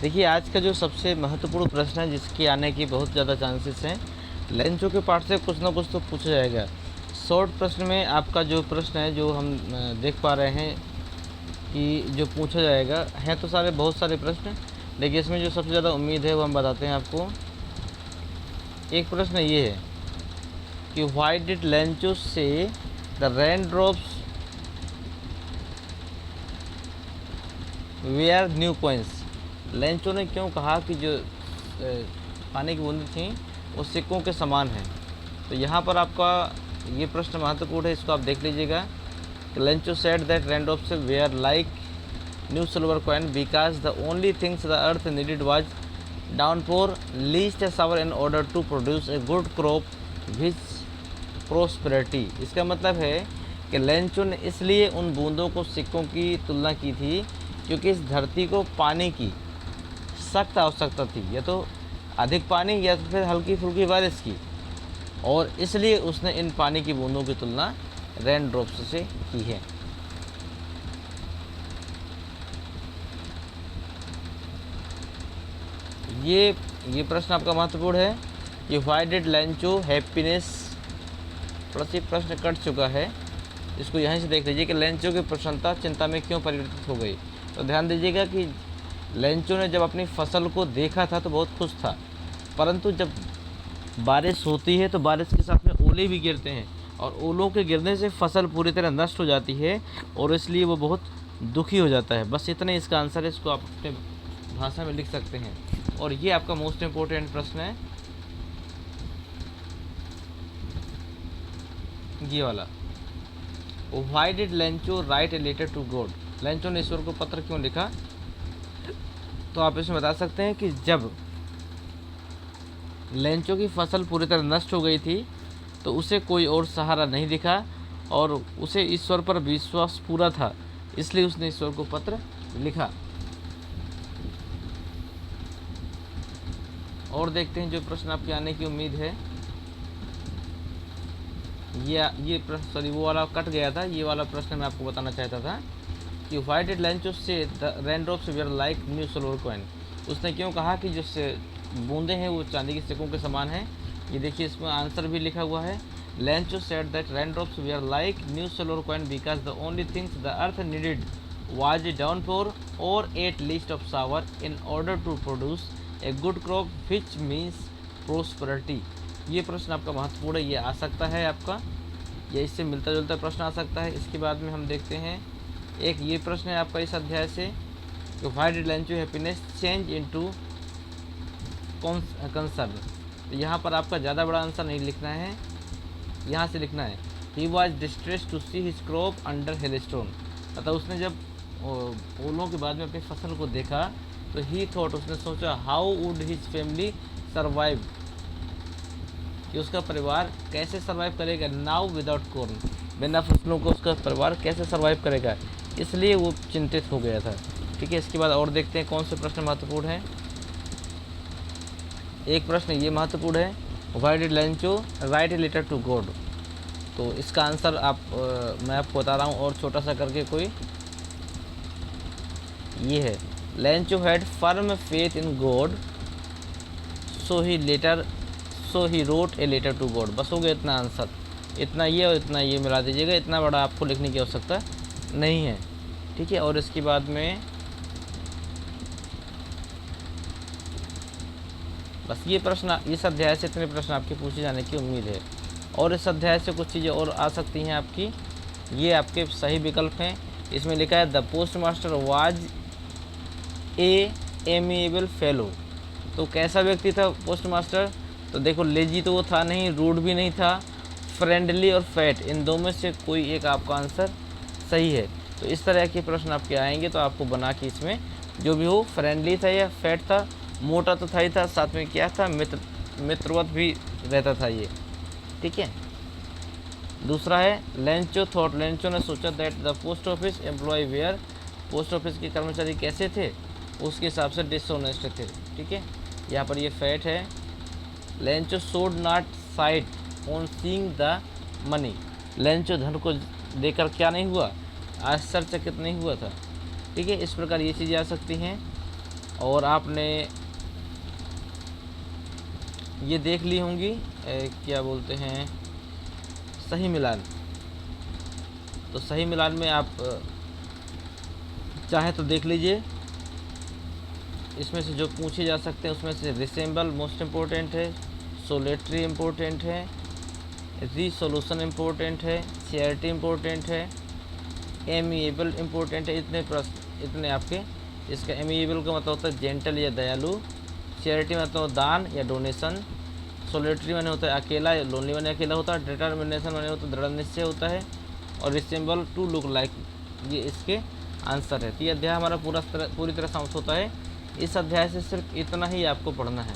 देखिए, आज का जो सबसे महत्वपूर्ण प्रश्न है जिसके आने की बहुत ज़्यादा चांसेस हैं, लंचों के पार्ट से कुछ ना कुछ तो पूछा जाएगा। शॉर्ट प्रश्न में आपका जो प्रश्न है जो हम देख पा रहे हैं कि जो पूछा जाएगा है तो सारे बहुत सारे प्रश्न, लेकिन इसमें जो सबसे ज़्यादा उम्मीद है वो हम बताते हैं आपको। एक प्रश्न ये है कि why did Lencho say the rain drops were new coins. Lencho ने क्यों कहा कि जो पानी की बूंदें थीं वो सिक्कों के समान हैं। तो यहाँ पर आपका ये प्रश्न महत्वपूर्ण है, इसको आप देख लीजिएगा। Lencho said that rain drops were like new silver coin because the only things the earth needed was downpour least a shower in order to produce a good crop which prosperity. इसका मतलब है कि Lencho ने इसलिए उन बूंदों को सिक्कों की तुलना की थी क्योंकि इस धरती को पानी की सख्त आवश्यकता थी, या तो अधिक पानी या तो फिर हल्की फुल्की बारिश की, और इसलिए उसने इन पानी की बूंदों की तुलना रेन ड्रॉप्स से की है। ये प्रश्न आपका महत्वपूर्ण है कि why did Lencho happiness, plus ये प्रश्न कट चुका है, इसको यहीं से देख लीजिए कि लेंचो की प्रसन्नता चिंता में क्यों परिवर्तित हो गई। तो ध्यान दीजिएगा कि लेंचो ने जब अपनी फसल को देखा था तो बहुत खुश था, परंतु जब बारिश होती है तो बारिश के साथ में ओले भी गिरते हैं, और ओलों के गिरने से फसल पूरी तरह नष्ट हो जाती है और इसलिए वो बहुत दुखी हो जाता है। बस इतना इसका आंसर है, इसको आप अपने भाषा में लिख सकते हैं। और ये आपका मोस्ट इम्पोर्टेंट प्रश्न है, ये वाला, why did Lencho write a letter to God. Lencho ने ईश्वर को पत्र क्यों लिखा। तो आप इसमें बता सकते हैं कि जब लेंचो की फसल पूरी तरह नष्ट हो गई थी तो उसे कोई और सहारा नहीं दिखा और उसे ईश्वर पर विश्वास पूरा था, इसलिए उसने ईश्वर को पत्र लिखा। और देखते हैं जो प्रश्न आपके आने की उम्मीद है। ये प्रश्न, सॉरी वो वाला कट गया था, ये वाला प्रश्न मैं आपको बताना चाहता था कि why did Lencho say the rain drops were like new silver coin. उसने क्यों कहा कि जो बूंदें हैं वो चांदी के सिक्कों के समान हैं। ये देखिए इसमें आंसर भी लिखा हुआ है। Lencho said that rain drops were like new silver coin because the only things the earth needed was downpour or at least of shower in order to produce a good crop which means prosperity. ये प्रश्न आपका महत्वपूर्ण है, ये आ सकता है आपका, या इससे मिलता जुलता प्रश्न आ सकता है। इसके बाद में हम देखते हैं एक ये प्रश्न है आपका इस अध्याय से कि why did Lencho happiness change into concern. तो यहाँ पर आपका ज़्यादा बड़ा आंसर नहीं लिखना है, यहाँ से लिखना है he was distress to see his crop under hailstone. अतः उसने जब ओलों के बाद में अपनी फसल को देखा तो ही थॉट, उसने सोचा how would his family survive, कि उसका परिवार कैसे सर्वाइव करेगा नाउ विदाउट कॉर्न, बिना फसलों को उसका परिवार कैसे सर्वाइव करेगा, इसलिए वो चिंतित हो गया था। ठीक है, इसके बाद और देखते हैं कौन से प्रश्न महत्वपूर्ण है। एक प्रश्न ये महत्वपूर्ण है, why did Lencho write a letter to God. तो इसका आंसर मैं आपको बता रहा हूँ और छोटा सा करके कोई, ये है Lencho had firm faith in God so he wrote a letter to God. बस हो गया इतना आंसर, इतना ये और इतना ये मिला दीजिएगा, इतना बड़ा आपको लिखने की आवश्यकता नहीं है। ठीक है, और इसके बाद में बस ये प्रश्न, इस अध्याय से इतने प्रश्न आपके पूछे जाने की उम्मीद है, और इस अध्याय से कुछ चीज़ें और आ सकती हैं आपकी। ये आपके सही विकल्प हैं। इसमें लिखा है the post master was a amiable fellow. तो कैसा व्यक्ति था पोस्ट मास्टर। तो देखो लेजी तो वो था नहीं, रूड भी नहीं था, फ्रेंडली और फैट, इन दो में से कोई एक आपका आंसर सही है। तो इस तरह के प्रश्न आपके आएंगे तो आपको बना के इसमें जो भी हो, फ्रेंडली था या फैट था, मोटा तो था ही था, साथ में क्या था, मित्रवत भी रहता था ये। ठीक है, दूसरा है लेंचो थॉट, लेंचो ने सोचा that the post office employees were, post office के कर्मचारी कैसे थे, उसके हिसाब से डिसऑनेस्ट थे। ठीक है, यहाँ पर ये फैट है। लेंचो सोड not site on seeing the money, Lencho धन को देखकर क्या नहीं हुआ, आश्चर्यचकित नहीं हुआ था। ठीक है, इस प्रकार ये चीज़ें आ सकती हैं। और आपने ये देख ली होंगी क्या बोलते हैं, सही मिलान। तो सही मिलान में आप चाहे तो देख लीजिए, इसमें से जो पूछे जा सकते हैं उसमें से रिसेम्बल मोस्ट इम्पोर्टेंट है, सोलेटरी इम्पोर्टेंट है, रिसोल्यूशन इम्पोर्टेंट है, चैरिटी इम्पोर्टेंट है, एमिएबल इम्पोर्टेंट है। इतने प्रश्न, इतने आपके। इसका एमिएबल का मतलब होता है जेंटल या दयालु, चैरिटी मतलब दान या डोनेशन, सोलिटरी माने होता है अकेला या लोनली माने अकेला होता है, डिटर्मिनेशन माने होता है दृढ़ निश्चय होता है, और रिसेम्बल टू लुक लाइक, ये इसके आंसर है। तो ये अध्याय हमारा पूरी तरह समाप्त होता है। इस अध्याय से सिर्फ इतना ही आपको पढ़ना है।